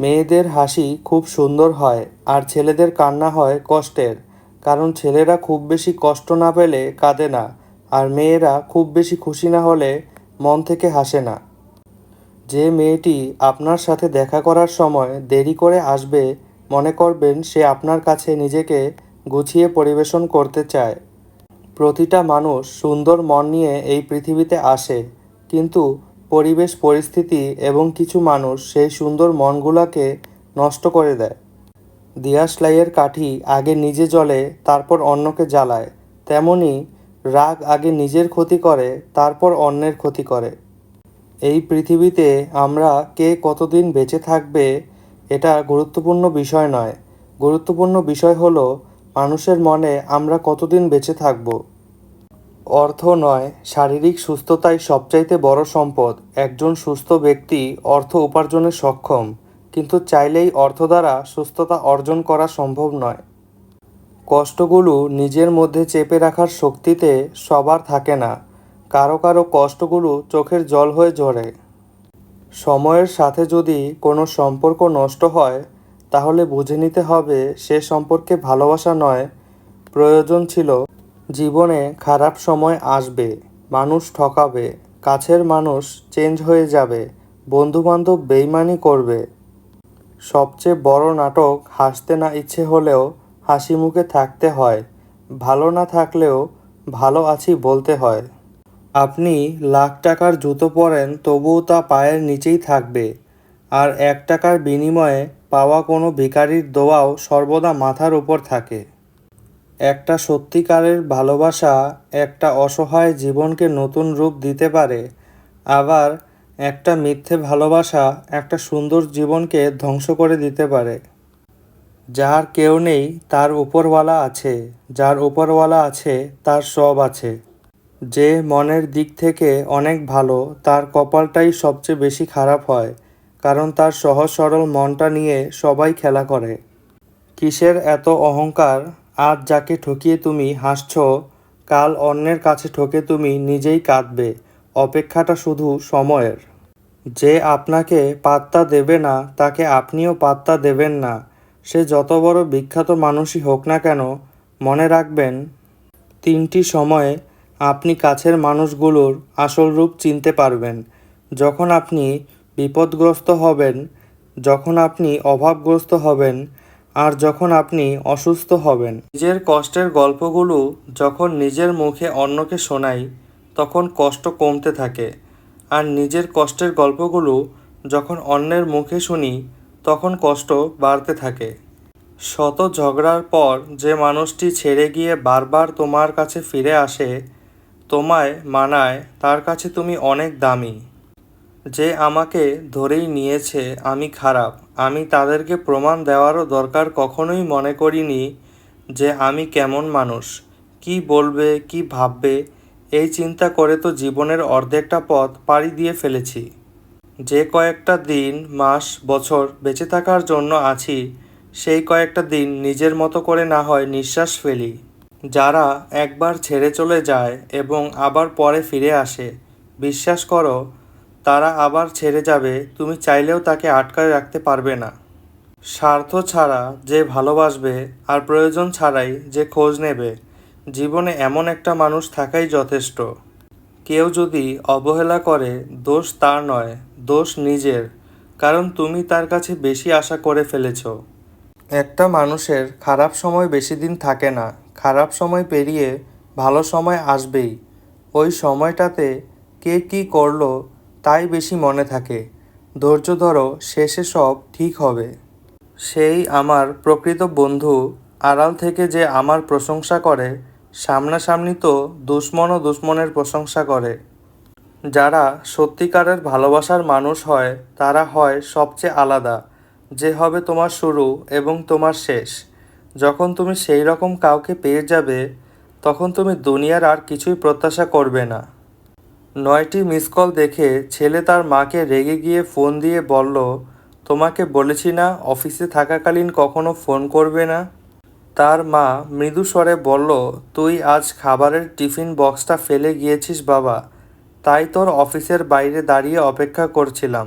মেয়েদের হাসি খুব সুন্দর হয় আর ছেলেদের কান্না হয় কষ্টের। কারণ ছেলেরা খুব বেশি কষ্ট না পেলে কাঁদে না, আর মেয়েরা খুব বেশি খুশি না হলে মন থেকে হাসে না। যে মেয়েটি আপনার সাথে দেখা করার সময় দেরি করে আসবে, মনে করবেন সে আপনার কাছে নিজেকে গুছিয়ে পরিবেশন করতে চায়। প্রতিটা মানুষ সুন্দর মন নিয়ে এই পৃথিবীতে আসে, কিন্তু পরিবেশ, পরিস্থিতি এবং কিছু মানুষ সেই সুন্দর মনগুলোকে নষ্ট করে দেয়। দিয়াশলাইয়ের কাঠি আগে নিজে জ্বলে, তারপর অন্যকে জ্বালায়। তেমনি রাগ আগে নিজের ক্ষতি করে, তারপর অন্যের ক্ষতি করে। এই পৃথিবীতে আমরা কে কতদিন বেঁচে থাকবে এটা গুরুত্বপূর্ণ বিষয় নয়। গুরুত্বপূর্ণ বিষয় হলো মানুষের মনে আমরা কতদিন বেঁচে থাকব। অর্থ নয়, শারীরিক সুস্থতাই সবচাইতে বড় সম্পদ। একজন সুস্থ ব্যক্তি অর্থ উপার্জনে সক্ষম, কিন্তু চাইলেই অর্থ দ্বারা সুস্থতা অর্জন করা সম্ভব নয়। কষ্টগুলো নিজের মধ্যে চেপে রাখার শক্তিতে সবার থাকে না। কারো কারো কষ্টগুলো চোখের জল হয়ে ঝরে। সময়ের সাথে যদি কোনো সম্পর্ক নষ্ট হয়, তাহলে বুঝে নিতে হবে সে সম্পর্কে ভালোবাসা নয়, প্রয়োজন ছিল। জীবনে খারাপ সময় আসবে, মানুষ ঠকাবে, কাছের মানুষ চেঞ্জ হয়ে যাবে, বন্ধুবান্ধব বেইমানি করবে। সবচেয়ে বড় নাটক হাসতে না ইচ্ছে হলেও হাসি মুখে থাকতে হয়। ভালো না থাকলেও ভালো আছি বলতে হয়। আপনি লাখ টাকার জুতো পরেন, তবুও তা পায়ের নিচেই থাকবে। আর 1 টাকার বিনিময়ে পাওয়া কোনো ভিখারির দোয়াও সর্বদা মাথার উপর থাকে। একটা সত্যিকারের ভালোবাসা একটা অসহায় জীবনকে নতুন রূপ দিতে পারে, আবার একটা মিথ্যে ভালোবাসা একটা সুন্দর জীবনকে ধ্বংস করে দিতে পারে। যার কেউ নেই তার উপরওয়ালা আছে, যার উপরওয়ালা আছে তার সব আছে। যে মনের দিক থেকে অনেক ভালো, তার কপালটাই সবচেয়ে বেশি খারাপ হয়, কারণ তার সহজ সরল মনটা নিয়ে সবাই খেলা করে। কিসের এত অহংকার? আজ যাকে ঠকিয়ে তুমি হাসছো, কাল অন্যের কাছে ঠকে তুমি নিজেই কাঁদবে। অপেক্ষাটা শুধু সময়ের। যে আপনাকে পাত্তা দেবে না, তাকে আপনিও পাত্তা দেবেন না। সে যত বড় বিখ্যাত মানুষই হোক না কেন, মনে রাখবেন 3টি সময়ে আপনি কাছের মানুষগুলোর আসল রূপ চিনতে পারবেন। যখন আপনি বিপদগ্রস্ত হবেন, যখন আপনি অভাবগ্রস্ত হবেন, আর যখন আপনি অসুস্থ হবেন। নিজের কষ্টের গল্পগুলো যখন নিজের মুখে অন্যকে শোনাই, তখন কষ্ট কমতে থাকে। আর নিজের কষ্টের গল্পগুলো যখন অন্যের মুখে শুনি, তখন কষ্ট বাড়তে থাকে। শত ঝগড়ার পর যে মানুষটি ছেড়ে গিয়ে বারবার তোমার কাছে ফিরে আসে, তোমায় মানায়, তার কাছে তুমি অনেক দামি। যে আমাকে ধরেই নিয়েছে আমি খারাপ, আমি তাদেরকে প্রমাণ দেওয়ারও দরকার কখনোই মনে করিনি যে আমি কেমন মানুষ, কি বলবে, কি ভাববে, এই চিন্তা করে তো জীবনের অর্ধেকটা পথ পাড়ি দিয়ে ফেলেছি। যে কয়েকটা দিন, মাস, বছর বেঁচে থাকার জন্য আছি, সেই কয়েকটা দিন নিজের মতো করে না হয় নিঃশ্বাস ফেলি। যারা একবার ছেড়ে চলে যায় এবং আবার পরে ফিরে আসে, বিশ্বাস করো তারা আবার ছেড়ে যাবে, তুমি চাইলেও তাকে আটকায় রাখতে পারবে না। স্বার্থ ছাড়া যে ভালোবাসবে, আর প্রয়োজন ছাড়াই যে খোঁজ নেবে, জীবনে এমন একটা মানুষ থাকাই যথেষ্ট। কেউ যদি অবহেলা করে, দোষ তার নয়, দোষ নিজের, কারণ তুমি তার কাছে বেশি আশা করে ফেলেছ। একটা মানুষের খারাপ সময় বেশি দিন থাকে না। খারাপ সময় পেরিয়ে ভালো সময় আসবেই। ওই সময়টাতে কে কী করলো তাই বেশি মনে থাকে। ধৈর্য ধরো, শেষে সব ঠিক হবে। সেই আমার প্রকৃত বন্ধু, আড়াল থেকে যে আমার প্রশংসা করে, সামনাসামনি তো দুশ্মনও দুশ্মনের প্রশংসা করে। যারা সত্যিকারের ভালোবাসার মানুষ হয়, তারা হয় সবচেয়ে আলাদা, যে হবে তোমার শুরু এবং তোমার শেষ। যখন তুমি সেই রকম কাউকে পেয়ে যাবে, তখন তুমি দুনিয়ার আর কিছুই প্রত্যাশা করবে না। 9টি মিস কল দেখে ছেলে তার মাকে রেগে গিয়ে ফোন দিয়ে বলল, তোমাকে বলেছি না অফিসে থাকাকালীন কখনো ফোন করবে না। তার মা মৃদু স্বরে বলল, তুই আজ খাবারের টিফিন বক্সটা ফেলে গিয়েছিস বাবা, তাই তোর অফিসের বাইরে দাঁড়িয়ে অপেক্ষা করছিলাম।